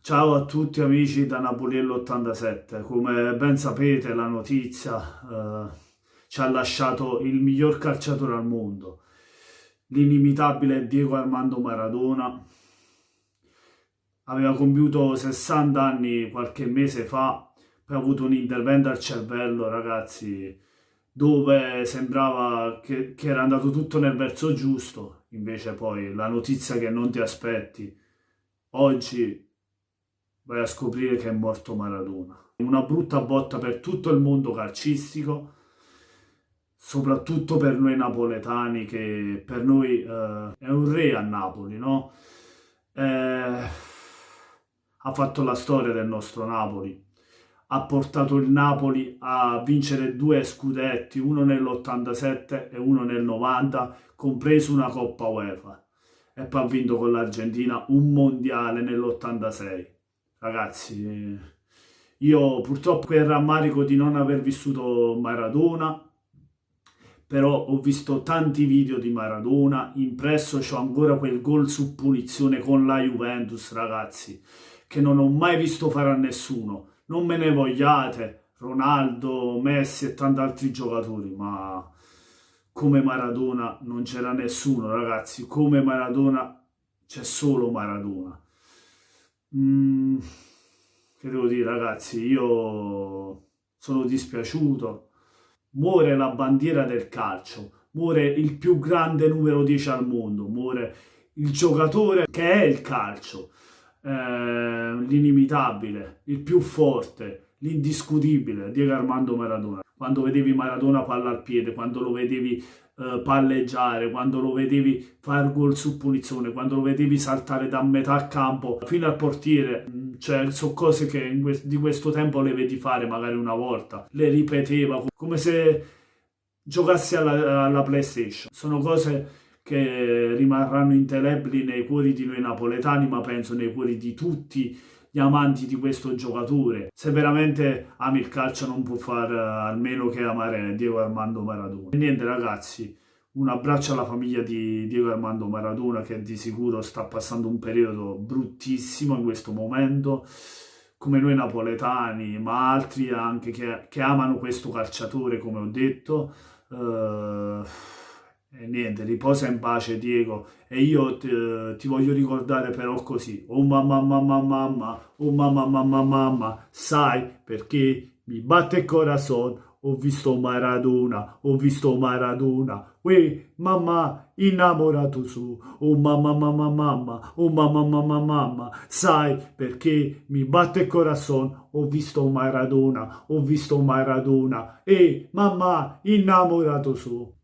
Ciao a tutti amici da Napoliello 87. Come ben sapete, la notizia ci ha lasciato il miglior calciatore al mondo, l'inimitabile Diego Armando Maradona. Aveva compiuto 60 anni qualche mese fa, poi ha avuto un intervento al cervello, ragazzi, dove sembrava che era andato tutto nel verso giusto, invece poi la notizia che non ti aspetti, oggi vai a scoprire che è morto Maradona. Una brutta botta per tutto il mondo calcistico, soprattutto per noi napoletani, che per noi è un re a Napoli, no? Ha fatto la storia del nostro Napoli, ha portato il Napoli a vincere due scudetti, uno nell'87 e uno nel 90, compreso una Coppa UEFA. E poi ha vinto con l'Argentina un mondiale nell'86. Ragazzi, io purtroppo ho il rammarico di non aver vissuto Maradona, però ho visto tanti video di Maradona, impresso c'ho ancora quel gol su punizione con la Juventus, ragazzi, che non ho mai visto fare a nessuno. Non me ne vogliate, Ronaldo, Messi e tanti altri giocatori, ma come Maradona non c'era nessuno, ragazzi, come Maradona c'è solo Maradona. Che devo dire, ragazzi, io sono dispiaciuto. Muore la bandiera del calcio, muore il più grande numero 10 al mondo, muore il giocatore che è il calcio, l'inimitabile, il più forte, l'indiscutibile, Diego Armando Maradona. Quando vedevi Maradona palla al piede, quando lo vedevi palleggiare, quando lo vedevi fare gol su punizione, quando lo vedevi saltare da metà campo fino al portiere, cioè sono cose che di questo tempo le vedi fare magari una volta, le ripeteva come se giocassi alla PlayStation. Sono cose che rimarranno indelebili nei cuori di noi napoletani, ma penso nei cuori di tutti gli amanti di questo giocatore. Se veramente ami il calcio non può fare almeno che amare Diego Armando Maradona. E niente ragazzi, un abbraccio alla famiglia di Diego Armando Maradona, che di sicuro sta passando un periodo bruttissimo in questo momento, come noi napoletani, ma altri anche che amano questo calciatore, come ho detto. E niente, riposa in pace Diego, e io ti voglio ricordare però così: oh mamma mamma mamma, oh mamma mamma mamma, sai perché mi batte il corazon, ho visto Maradona, ho visto Maradona, uè mamma innamorato su, oh mamma mamma mamma, oh mamma mamma mamma, sai perché mi batte il corazon, ho visto Maradona, ho visto Maradona, e mamma innamorato su.